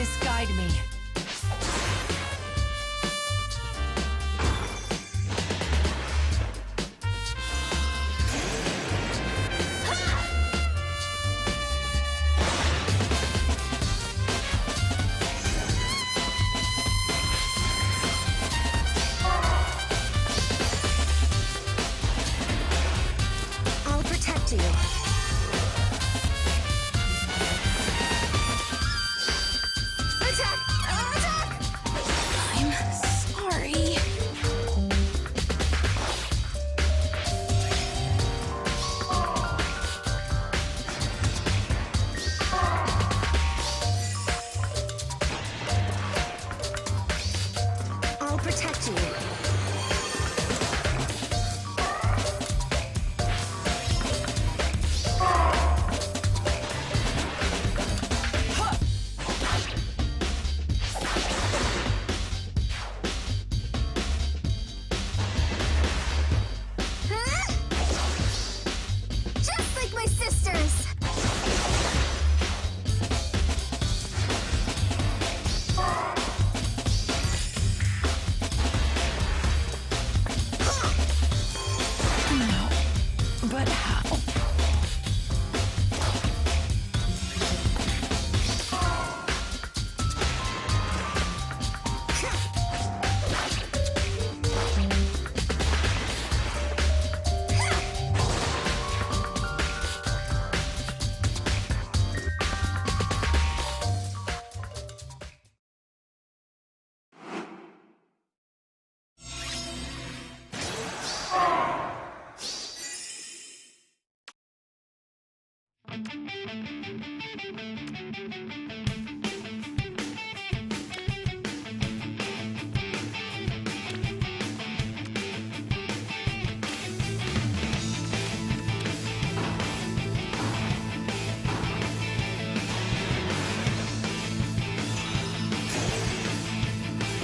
darkness guide me. I'll protect you. Attack! Attack! I'm sorry. I'll protect you. Huh? Just like my sisters. No. But how?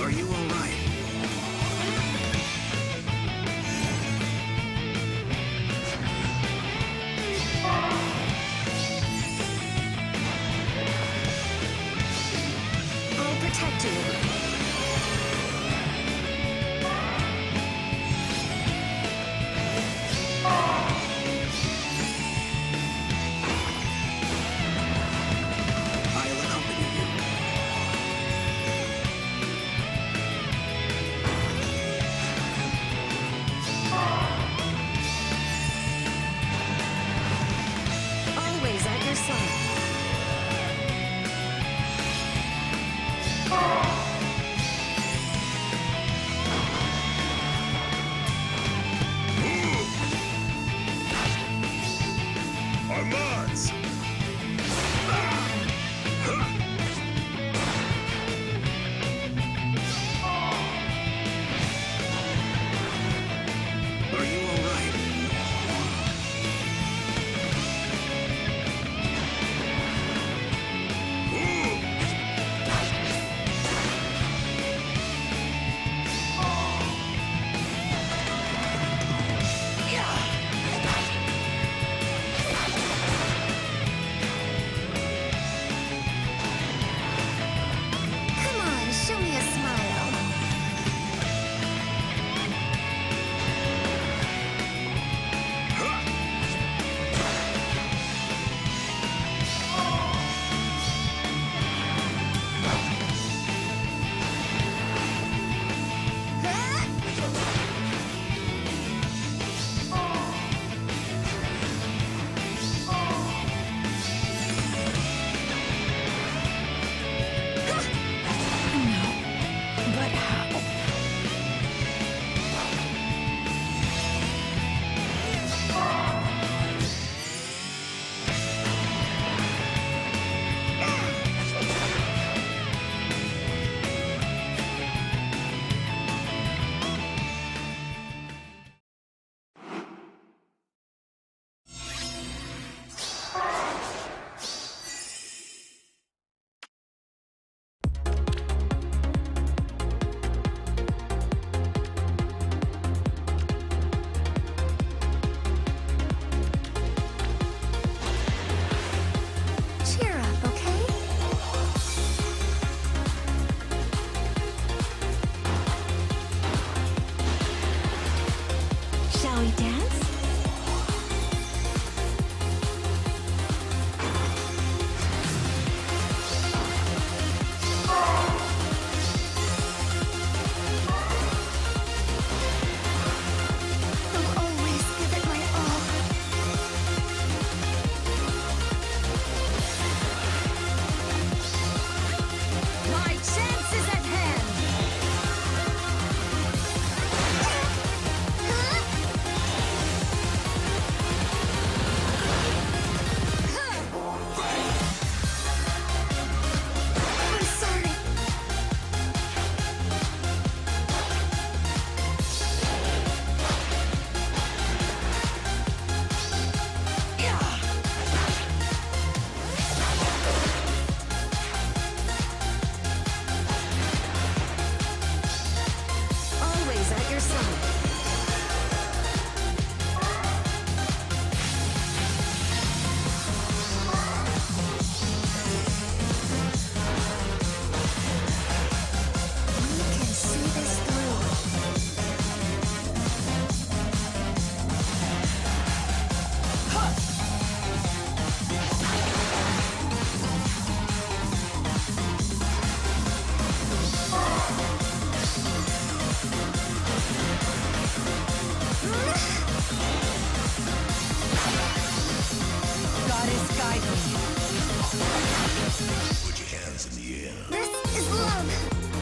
Are you all right? I'll protect you. I'll accompany you. Always at your side.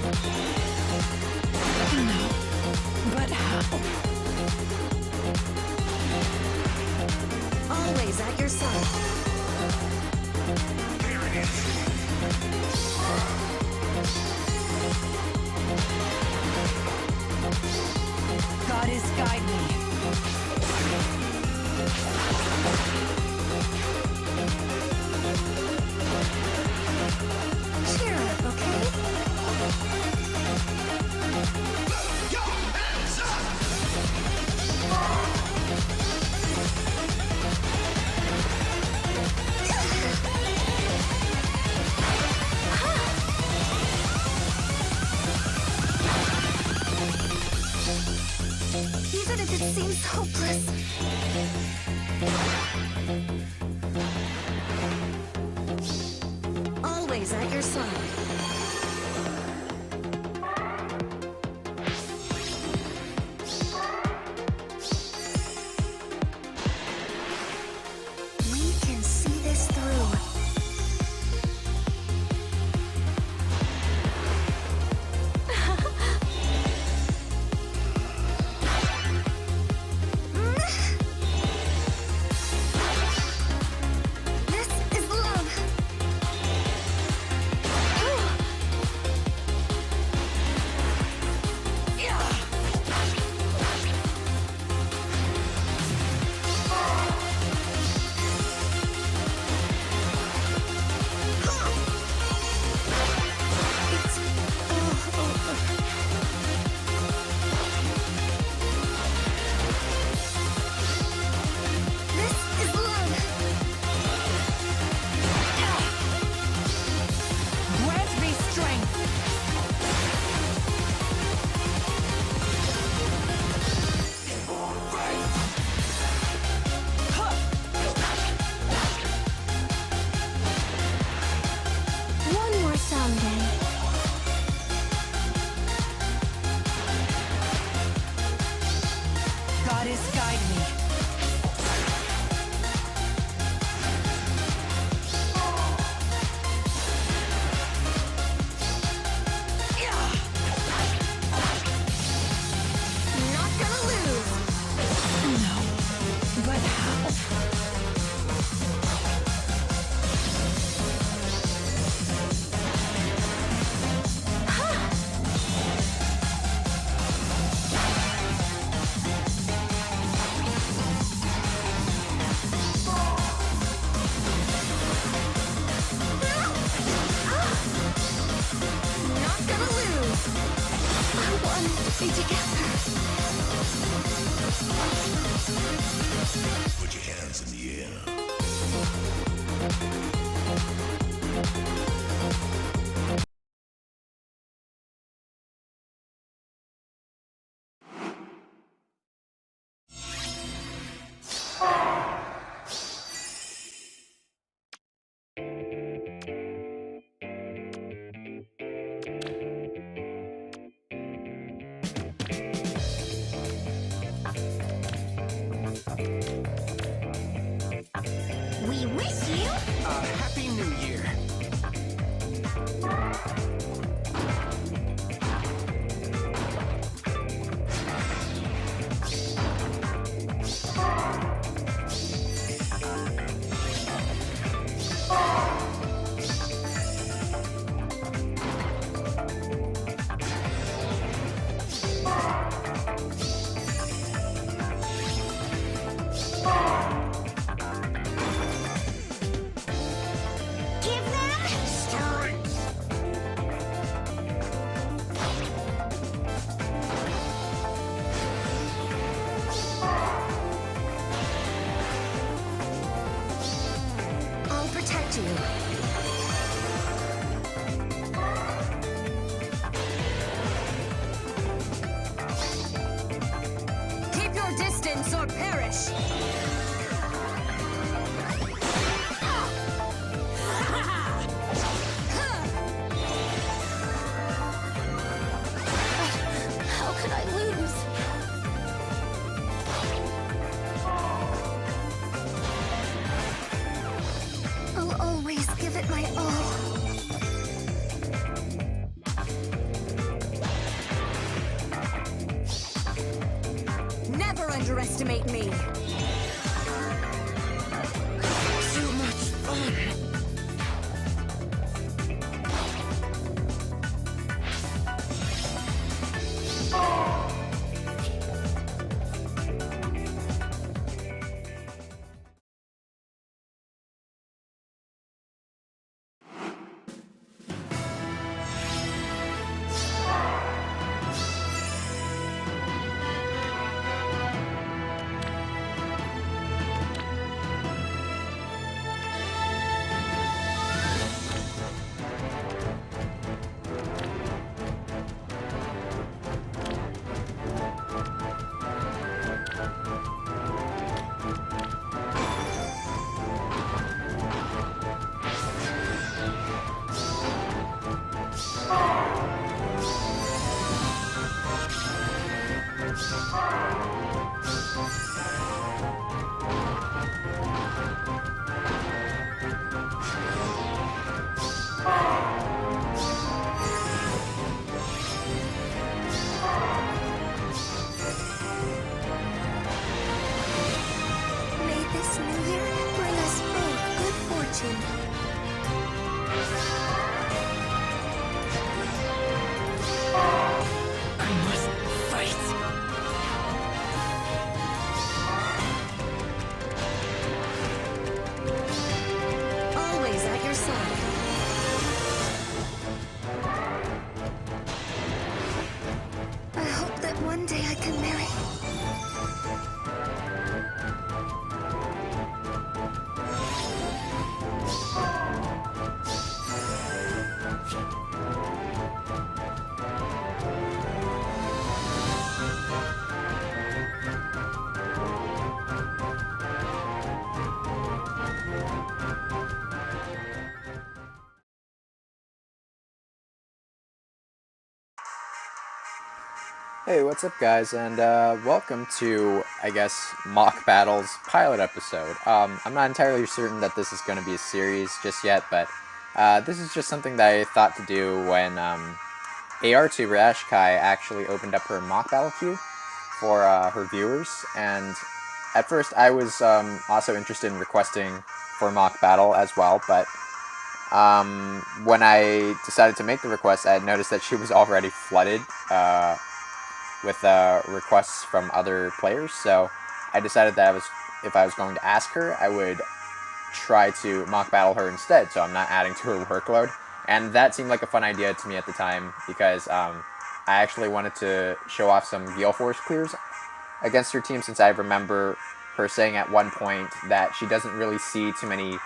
No. But how? Always at your side. There it is. Goddess, guide me. Cheer up, okay? Your hands up! Even if it seems hopeless. Always at your side. We can see this through. underestimate me. Too much fun. May this new year bring us both good fortune. I must fight. Always at your side. I hope that one day I can marry. Hey, what's up, guys, and welcome to, I guess, Mock Battle's pilot episode. I'm not entirely certain that this is going to be a series just yet, but this is just something that I thought to do when AR-tuber Ashikai actually opened up her Mock Battle queue for her viewers, and at first I was also interested in requesting for Mock Battle as well, but when I decided to make the request, I had noticed that she was already flooded with requests from other players, so I decided that if I was going to ask her, I would try to mock battle her instead, so I'm not adding to her workload. And that seemed like a fun idea to me at the time, because I actually wanted to show off some Gale Force clears against her team, since I remember her saying at one point that she doesn't really see too many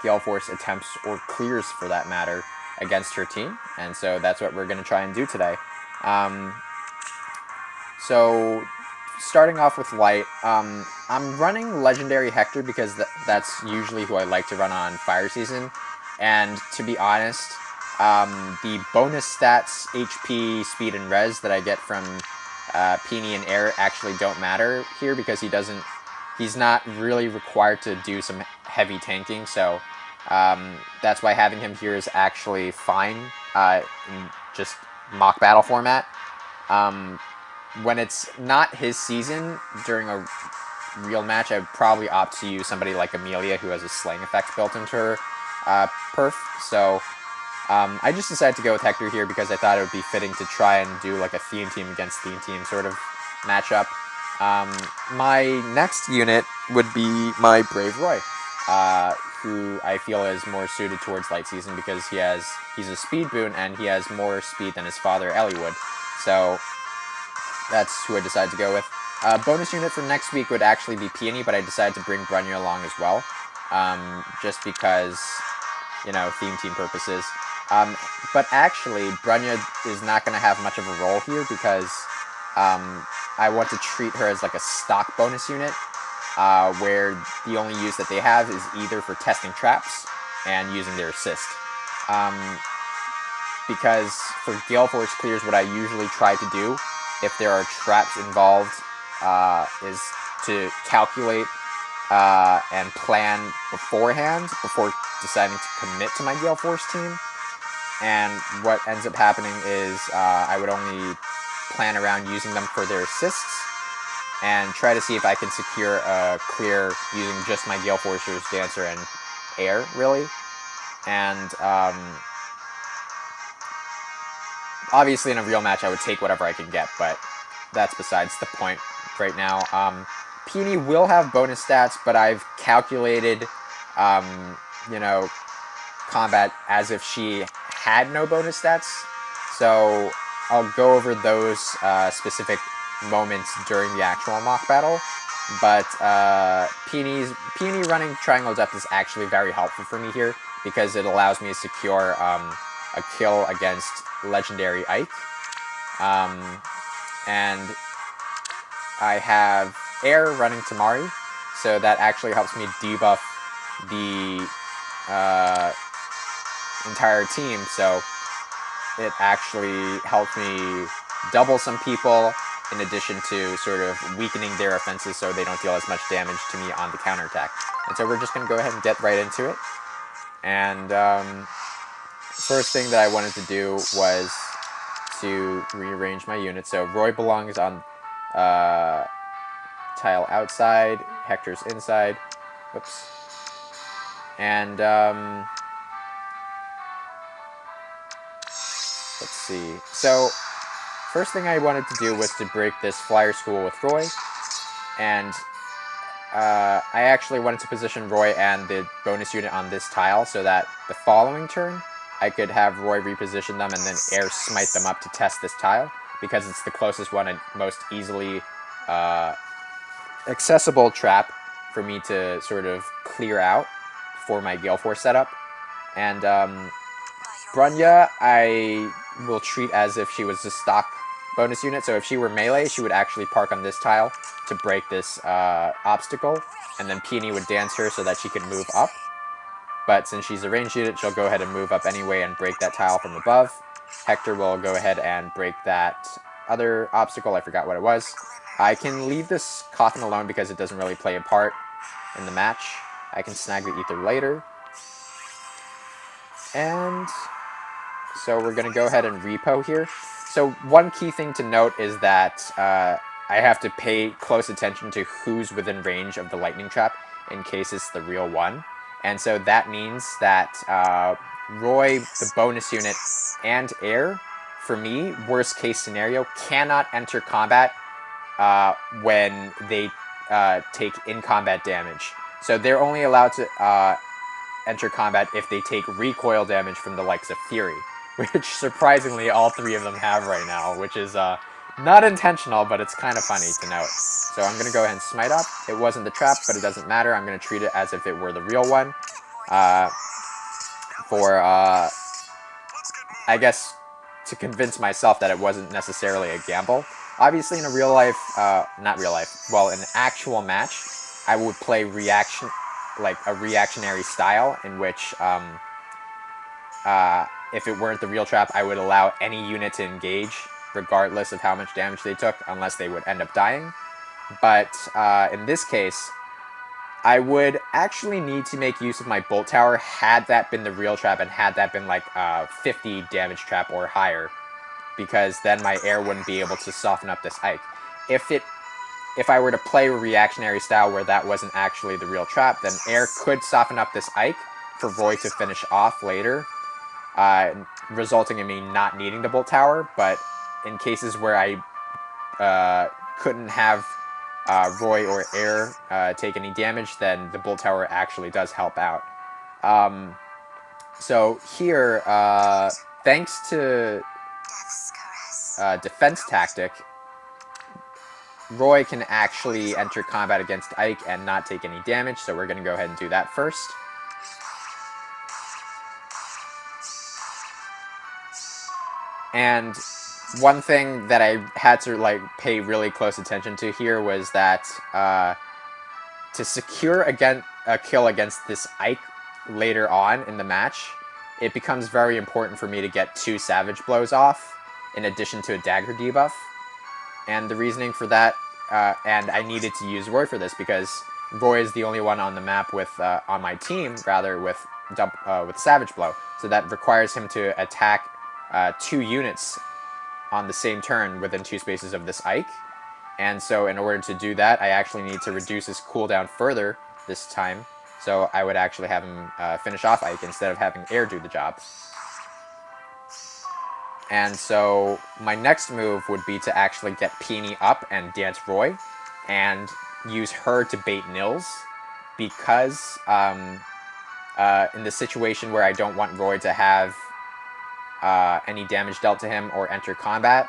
Gale Force attempts, or clears for that matter, against her team, and so that's what we're going to try and do today. So, starting off with Light, I'm running Legendary Hector because that's usually who I like to run on Fire Season, and to be honest, the bonus stats, HP, Speed, and Res that I get from Peony and Air actually don't matter here, because he's not really required to do some heavy tanking, so that's why having him here is actually fine in just mock battle format. When it's not his season, during a real match, I would probably opt to use somebody like Amelia, who has a slaying effect built into her perf. So I just decided to go with Hector here because I thought it would be fitting to try and do like a theme team against theme team sort of matchup. My next unit would be my Brave Roy, who I feel is more suited towards Light Season because he's a speed boon and he has more speed than his father Ellie would. So that's who I decided to go with. Bonus unit for next week would actually be Peony, but I decided to bring Brunya along as well, just because, you know, theme team purposes. But actually, Brunya is not going to have much of a role here because I want to treat her as like a stock bonus unit, where the only use that they have is either for testing traps and using their assist. Because for Gale Force clears, what I usually try to do, if there are traps involved, is to calculate and plan beforehand before deciding to commit to my Gale Force team. And what ends up happening is I would only plan around using them for their assists, and try to see if I can secure a clear using just my Gale Forcer's Dancer and Air, really. And obviously in a real match I would take whatever I can get, but that's besides the point right now. Peony will have bonus stats, but I've calculated, you know, combat as if she had no bonus stats. So I'll go over those specific moments during the actual mock battle. But Peony running Triangle Depth is actually very helpful for me here because it allows me to secure a kill against Legendary Ike. And I have Air running Tamari, so that actually helps me debuff the entire team, so it actually helped me double some people in addition to sort of weakening their offenses so they don't deal as much damage to me on the counterattack. And so we're just going to go ahead and get right into it. And first thing that I wanted to do was to rearrange my units. So Roy belongs on tile outside, Hector's inside. Whoops. And let's see. So first thing I wanted to do was to break this Flyer School with Roy, and I actually wanted to position Roy and the bonus unit on this tile so that the following turn I could have Roy reposition them and then Air smite them up to test this tile, because it's the closest one and most easily accessible trap for me to sort of clear out for my Gale Force setup. And Brunya, I will treat as if she was a stock bonus unit, so if she were melee, she would actually park on this tile to break this obstacle, and then Peony would dance her so that she could move up. But since she's a ranged unit, she'll go ahead and move up anyway and break that tile from above. Hector will go ahead and break that other obstacle, I forgot what it was. I can leave this Coffin alone because it doesn't really play a part in the match. I can snag the Ether later. And so we're going to go ahead and repo here. So one key thing to note is that I have to pay close attention to who's within range of the lightning trap in case it's the real one. And so that means that Roy, the bonus unit, and Air, for me, worst case scenario, cannot enter combat when they take in-combat damage. So they're only allowed to enter combat if they take recoil damage from the likes of Fury, which surprisingly all three of them have right now, which is not intentional, but it's kind of funny to note. So I'm going to go ahead and smite up. It wasn't the trap, but it doesn't matter. I'm going to treat it as if it were the real one. I guess, to convince myself that it wasn't necessarily a gamble. Obviously, in a real life, not real life, well, in an actual match, I would play reaction, like a reactionary style in which, if it weren't the real trap, I would allow any unit to engage, regardless of how much damage they took, unless they would end up dying. But in this case, I would actually need to make use of my Bolt Tower had that been the real trap and had that been like 50 damage trap or higher, because then my Air wouldn't be able to soften up this Ike. If I were to play a reactionary style where that wasn't actually the real trap, then Air could soften up this Ike for Roy to finish off later, resulting in me not needing the Bolt Tower. But in cases where I couldn't have Roy or Air take any damage, then the Bolt Tower actually does help out. So here, thanks to Defense Tactic, Roy can actually enter combat against Ike and not take any damage, so we're going to go ahead and do that first. And one thing that I had to pay really close attention to here was that to secure a kill against this Ike later on in the match, it becomes very important for me to get 2 Savage Blows off in addition to a Dagger debuff. And the reasoning for that, and I needed to use Roy for this because Roy is the only one on the map with on my team rather with Savage Blow, so that requires him to attack 2 units on the same turn within 2 spaces of this Ike. And so in order to do that, I actually need to reduce his cooldown further this time. So I would actually have him finish off Ike instead of having Air do the job. And so my next move would be to actually get Peony up and dance Roy and use her to bait Nils, because in the situation where I don't want Roy to have any damage dealt to him or enter combat,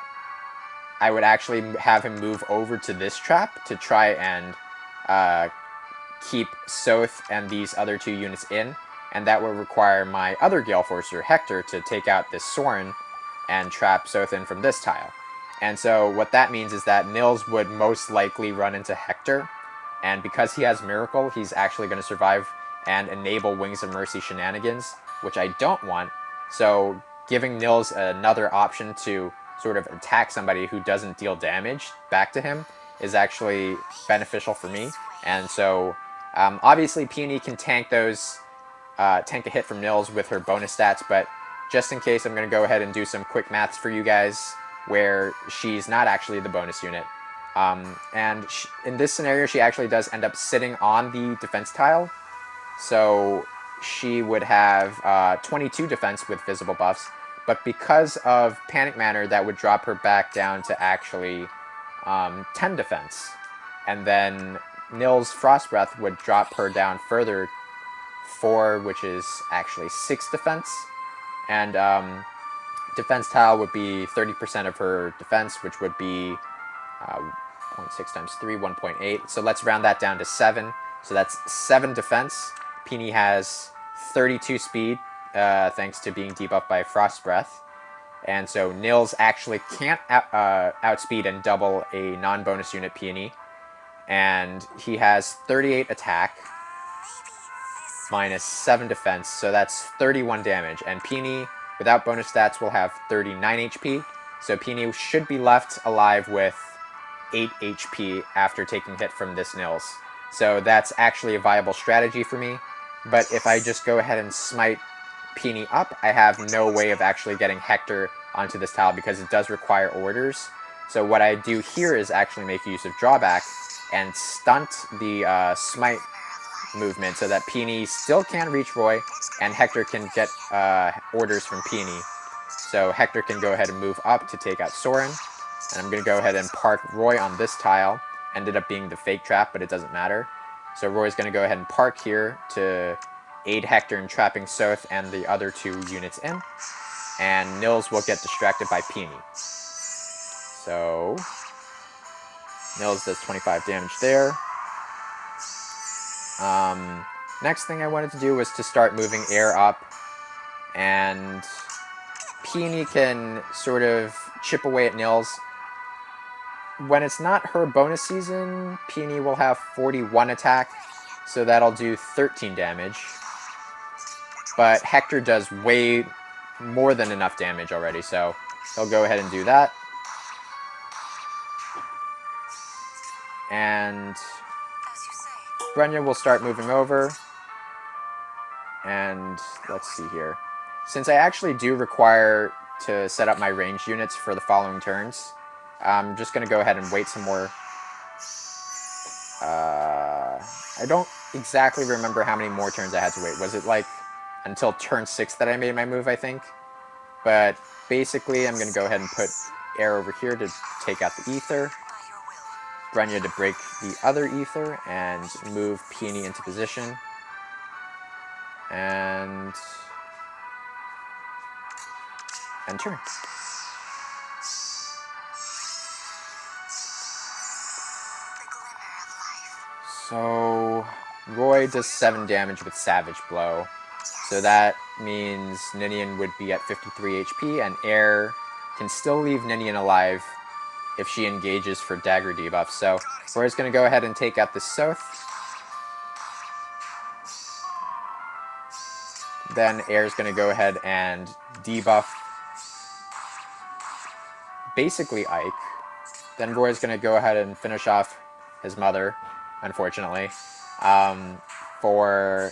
I would actually have him move over to this trap to try and keep Soth and these other two units in, and that would require my other Gale Forcer, Hector, to take out this Soren and trap Soth in from this tile. And so what that means is that Nils would most likely run into Hector, and because he has Miracle, he's actually going to survive and enable Wings of Mercy shenanigans, which I don't want. So giving Nils another option to sort of attack somebody who doesn't deal damage back to him is actually beneficial for me. And so obviously Peony can tank those, tank a hit from Nils with her bonus stats, but just in case, I'm going to go ahead and do some quick maths for you guys where she's not actually the bonus unit. In this scenario, she actually does end up sitting on the defense tile. So she would have 22 defense with visible buffs, but because of Panic Manner, that would drop her back down to actually 10 defense. And then Nils Frost Breath would drop her down further 4, which is actually 6 defense. And defense tile would be 30% of her defense, which would be 0.6 times 3, 1.8. So let's round that down to 7. So that's 7 defense. Peony has 32 speed, thanks to being debuffed by Frost Breath. And so Nils actually can't outspeed and double a non-bonus unit Peony. And he has 38 attack, minus 7 defense, so that's 31 damage. And Peony, without bonus stats, will have 39 HP. So Peony should be left alive with 8 HP after taking hit from this Nils. So that's actually a viable strategy for me. But if I just go ahead and smite Peony up, I have no way of actually getting Hector onto this tile because it does require orders. So what I do here is actually make use of drawback and stunt the smite movement so that Peony still can't reach Roy and Hector can get orders from Peony. So Hector can go ahead and move up to take out Soren. And I'm going to go ahead and park Roy on this tile. Ended up being the fake trap, but it doesn't matter. So Roy's going to go ahead and park here to aid Hector in trapping Soth and the other 2 units in. And Nils will get distracted by Peony. So Nils does 25 damage there. Next thing I wanted to do was to start moving Air up, and Peony can sort of chip away at Nils. When it's not her bonus season, Peony will have 41 attack, so that'll do 13 damage. But Hector does way more than enough damage already, so he'll go ahead and do that. And Brenya will start moving over. And let's see here. Since I actually do require to set up my ranged units for the following turns, I'm just going to go ahead and wait some more. I don't exactly remember how many more turns I had to wait. Was it like until turn 6 that I made my move, I think? But basically, I'm going to go ahead and put Air over here to take out the Ether. Brenya to break the other Ether and move Peony into position. And turn. So Roy does 7 damage with Savage Blow. So that means Ninian would be at 53 HP, and Air can still leave Ninian alive if she engages for dagger debuff. So Roy's going to go ahead and take out the Soth. Then Air's going to go ahead and debuff basically Ike. Then Roy's going to go ahead and finish off his mother, unfortunately, for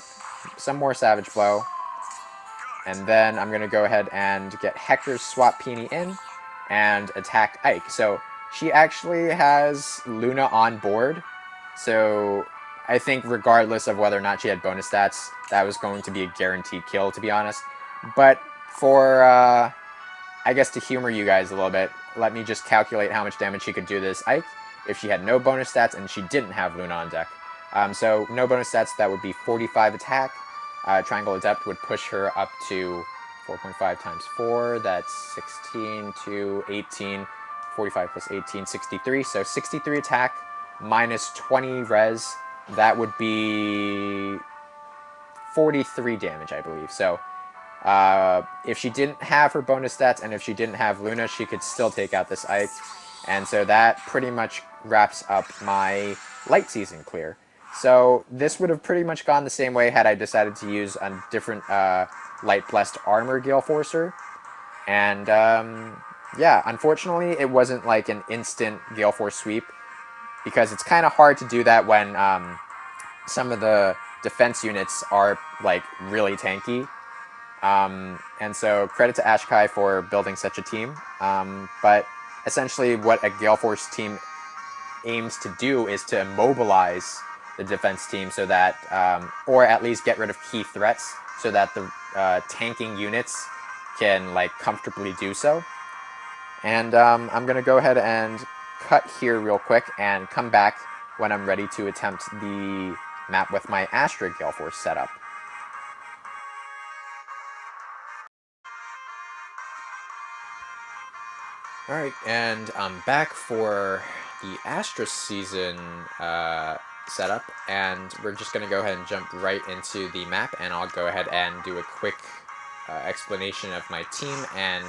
some more Savage Blow. And then I'm going to go ahead and get Hector's swap Peony in and attack Ike. So she actually has Luna on board, so I think regardless of whether or not she had bonus stats, that was going to be a guaranteed kill, to be honest. But for, I guess to humor you guys a little bit, let me just calculate how much damage she could do this Ike if she had no bonus stats and she didn't have Luna on deck. So no bonus stats, that would be 45 attack. Triangle Adept would push her up to 4.5 times 4, that's 16 to 18, 45 plus 18, 63. So 63 attack minus 20 res, that would be 43 damage, I believe. So if she didn't have her bonus stats and if she didn't have Luna, she could still take out this Ike. And so that pretty much wraps up my light season clear. So this would have pretty much gone the same way had I decided to use a different light blessed armor Gale Forcer. And yeah, unfortunately it wasn't like an instant Gale Force sweep, because it's kind of hard to do that when some of the defense units are like really tanky. And so credit to Ashikai for building such a team. But essentially what a Gale Force team aims to do is to immobilize the defense team so that, or at least get rid of key threats so that the tanking units can like comfortably do so. And I'm going to go ahead and cut here real quick and come back when I'm ready to attempt the map with my Astra Gale Force setup. Alright, and I'm back for the Astra season setup, and we're just going to go ahead and jump right into the map, and I'll go ahead and do a quick explanation of my team and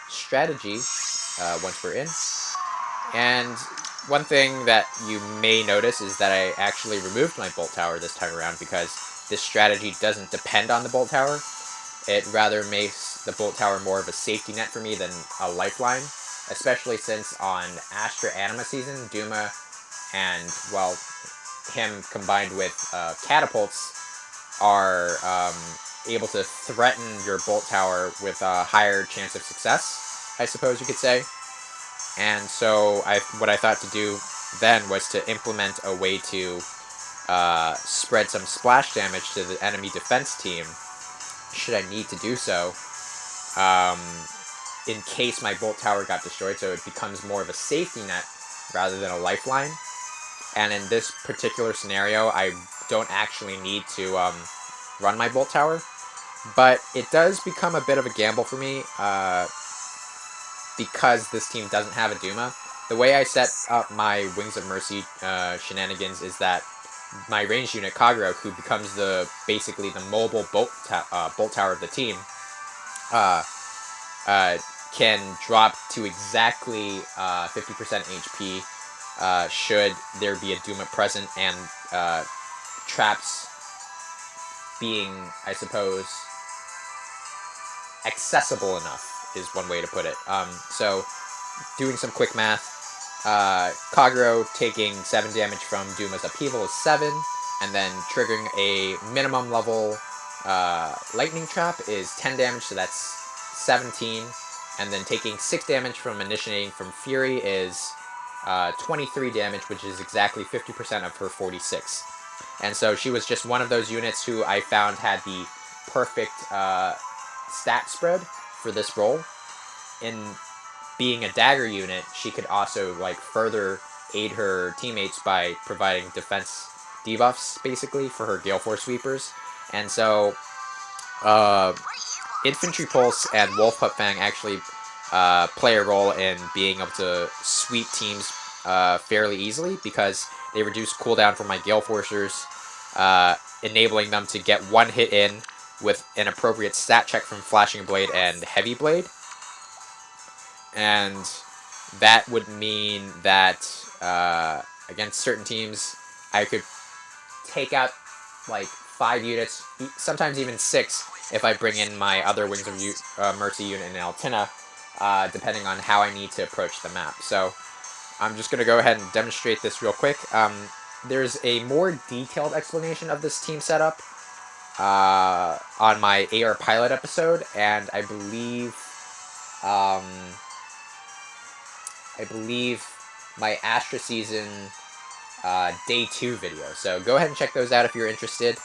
strategy once we're in. And one thing that you may notice is that I actually removed my Bolt Tower this time around, because this strategy doesn't depend on the Bolt Tower. It rather makes the Bolt Tower more of a safety net for me than a lifeline, especially since on Astra Anima season, Duma and, well, him combined with catapults are able to threaten your Bolt Tower with a higher chance of success, I suppose you could say. And so what I thought to do then was to implement a way to spread some splash damage to the enemy defense team, should I need to do so, in case my Bolt Tower got destroyed, so it becomes more of a safety net rather than a lifeline. And in this particular scenario, I don't actually need to run my Bolt Tower, but it does become a bit of a gamble for me because this team doesn't have a Duma. The way I set up my Wings of Mercy shenanigans is that my ranged unit, Kagero, who becomes basically the mobile Bolt Tower of the team, can drop to exactly 50% HP should there be a Duma present, and traps being, I suppose, accessible enough is one way to put it. So, doing some quick math, Kagero taking 7 damage from Duma's upheaval is 7, and then triggering a minimum level lightning trap is 10 damage, so that's 17, and then taking 6 damage from initiating from Fury is 23 damage, which is exactly 50% of her 46. And so she was just one of those units who I found had the perfect stat spread for this role. In being a dagger unit, she could also like further aid her teammates by providing defense debuffs, basically, for her Gale Force sweepers. And so Infantry Pulse and Wolf Pup Fang actually play a role in being able to sweep teams fairly easily, because they reduce cooldown for my Gale Forcers, enabling them to get one hit in with an appropriate stat check from Flashing Blade and Heavy Blade. And that would mean that against certain teams, I could take out like 5 units, sometimes even 6, if I bring in my other Wings of Mercy unit in Altina, depending on how I need to approach the map. So I'm just going to go ahead and demonstrate this real quick. There's a more detailed explanation of this team setup on my AR Pilot episode, and I believe my Astra Season Day 2 video. So go ahead and check those out if you're interested.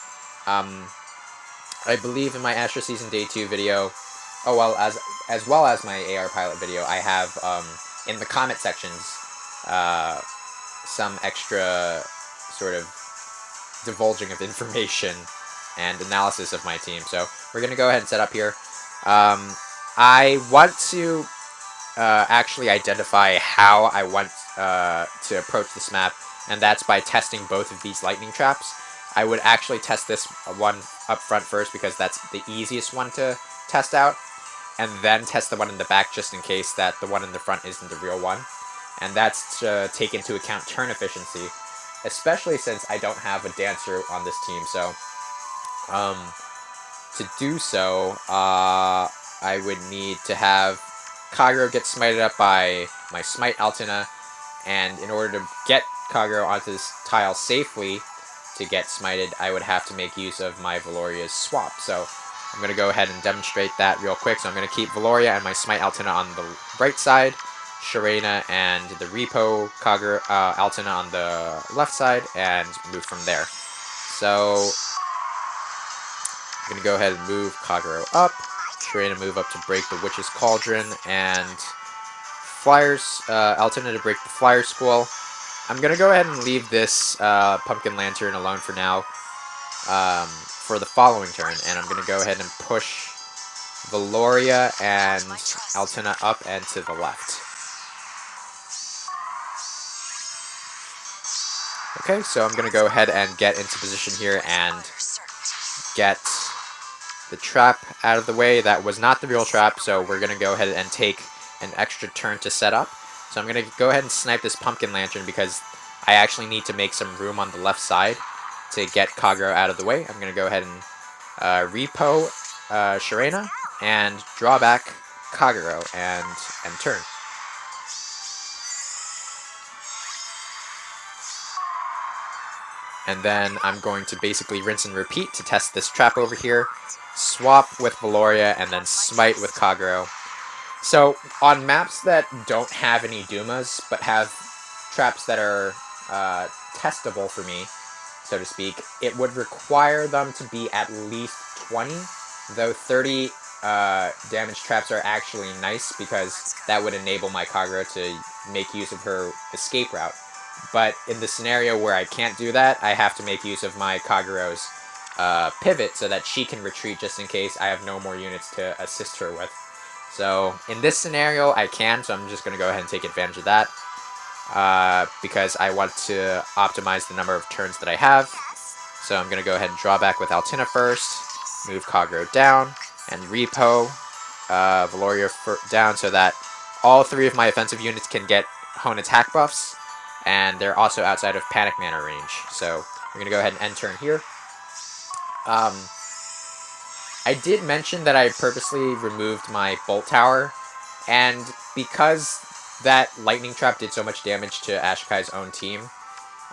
I believe in my Astra Season Day 2 video, as well as my AR Pilot video, I have in the comment sections some extra sort of divulging of information and analysis of my team. So we're going to go ahead and set up here. I want to actually identify how I want to approach this map, and that's by testing both of these lightning traps. I would actually test this one up front first because that's the easiest one to test out, and then test the one in the back just in case that the one in the front isn't the real one. And that's to take into account turn efficiency, especially since I don't have a dancer on this team. So to do so, I would need to have Kagero get smited up by my Smite Altina, and in order to get Kagero onto this tile safely to get smited, I would have to make use of my Valoria's swap. So I'm going to go ahead and demonstrate that real quick. So I'm going to keep Valoria and my Smite Altina on the right side, Sharena and the Repo Kagero Altina on the left side, and move from there. So I'm going to go ahead and move Kagero up, Sharena move up to break the Witch's Cauldron, and Flyers, Altina to break the Flyer School. I'm going to go ahead and leave this Pumpkin Lantern alone for now for the following turn, and I'm going to go ahead and push Valoria and Altina up and to the left. Okay, so I'm going to go ahead and get into position here and get the trap out of the way. That was not the real trap, so we're going to go ahead and take an extra turn to set up. So I'm going to go ahead and snipe this Pumpkin Lantern because I actually need to make some room on the left side to get Kagero out of the way. I'm going to go ahead and repo Sharena and draw back Kagero and turn. And then I'm going to basically rinse and repeat to test this trap over here. Swap with Valoria and then smite with Kagero. So on maps that don't have any Dumas but have traps that are testable for me, so to speak, it would require them to be at least 20, though 30 damage traps are actually nice because that would enable my Kagero to make use of her escape route. But in the scenario where I can't do that, I have to make use of my Kagero's pivot so that she can retreat just in case I have no more units to assist her with. So in this scenario, I can, so I'm just going to go ahead and take advantage of that because I want to optimize the number of turns that I have. So I'm going to go ahead and draw back with Altina first, move Kagero down, and repo Valoria down so that all three of my offensive units can get Hone attack buffs, and they're also outside of Panic Mana range. So we're going to go ahead and end turn here. I did mention that I purposely removed my Bolt Tower, and because that Lightning Trap did so much damage to Ashikai's own team,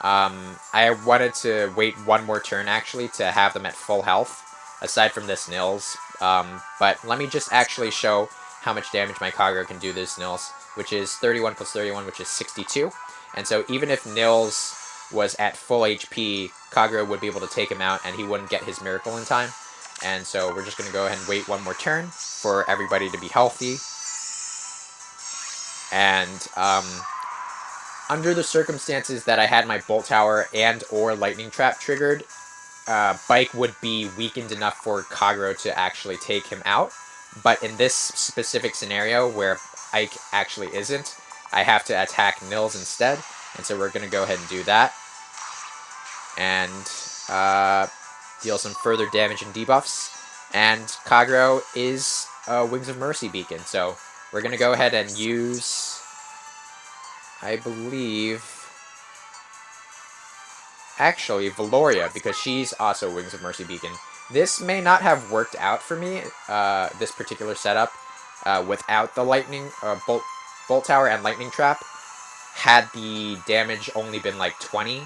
I wanted to wait one more turn actually to have them at full health, aside from this Nils. But let me just actually show how much damage my Kagero can do this Nils, which is 31 plus 31, which is 62. And so even if Nils was at full HP, Kagero would be able to take him out and he wouldn't get his miracle in time. And so we're just going to go ahead and wait one more turn for everybody to be healthy. And under the circumstances that I had my Bolt Tower and or Lightning Trap triggered, Bike would be weakened enough for Kagero to actually take him out. But in this specific scenario where Ike actually isn't, I have to attack Nils instead. And so we're going to go ahead and do that. And deal some further damage and debuffs. And Kagero is a Wings of Mercy beacon. So we're going to go ahead and use, I believe, actually Valoria, because she's also Wings of Mercy beacon. This may not have worked out for me, this particular setup, without the Lightning, Bolt Tower and Lightning Trap, had the damage only been like 20,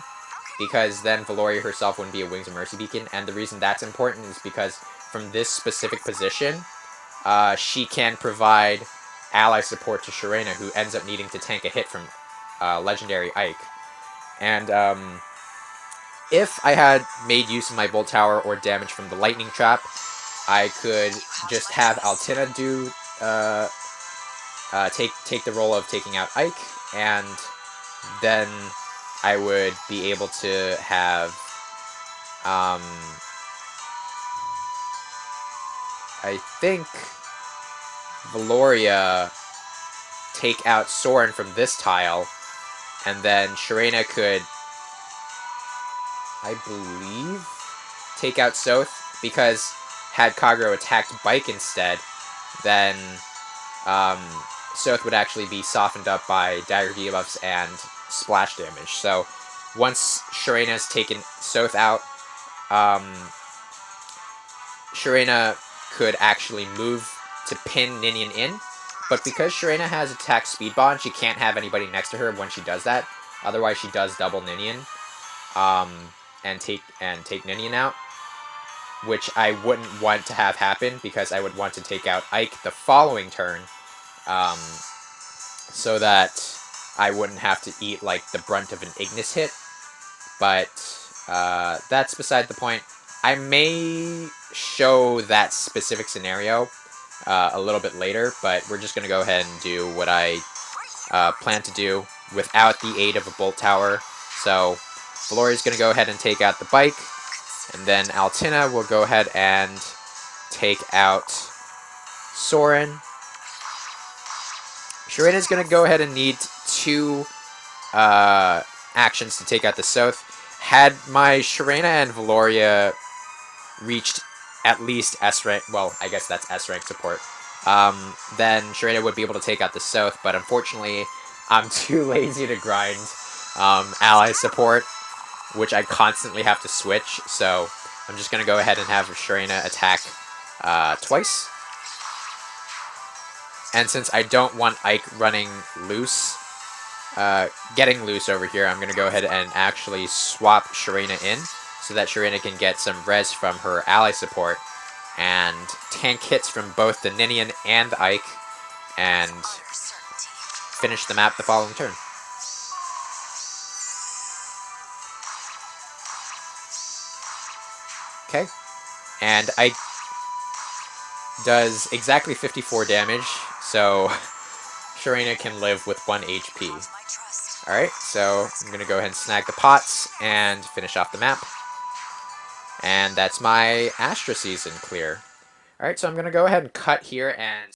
because then Valoria herself wouldn't be a Wings of Mercy beacon, and the reason that's important is because from this specific position, she can provide ally support to Sharena, who ends up needing to tank a hit from legendary Ike. And if I had made use of my Bolt Tower or damage from the Lightning Trap, I could just have Altina do take the role of taking out Ike, and then I would be able to have I think Valoria take out Soren from this tile, and then Sharena could, I believe, take out Soth, because had Kagero attacked Bike instead, then Soth would actually be softened up by dagger debuffs and splash damage. So once Sharena's taken Soth out, Sharena could actually move to pin Ninian in, but because Sharena has attack speed bond, she can't have anybody next to her when she does that. Otherwise, she does double Ninian, and take Ninian out, which I wouldn't want to have happen because I would want to take out Ike the following turn, so that I wouldn't have to eat like the brunt of an Ignis hit. But that's beside the point. I may show that specific scenario a little bit later, but we're just going to go ahead and do what I plan to do without the aid of a Bolt Tower. So Valoria's going to go ahead and take out the Bike, and then Altina will go ahead and take out Soren. Sharena's going to go ahead and need 2 actions to take out the Soth. Had my Sharena and Valoria reached at least S rank, well, I guess that's S rank support, then Sharena would be able to take out the Soth, but unfortunately, I'm too lazy to grind ally support, which I constantly have to switch, so I'm just going to go ahead and have Sharena attack twice. And since I don't want Ike running loose, getting loose over here, I'm going to go ahead and actually swap Sharena in so that Sharena can get some res from her ally support and tank hits from both the Ninian and the Ike and finish the map the following turn. Okay, and Ike does exactly 54 damage, so Sharena can live with 1 HP. Alright, so I'm going to go ahead and snag the pots and finish off the map. And that's my Astra season clear. Alright, so I'm going to go ahead and cut here and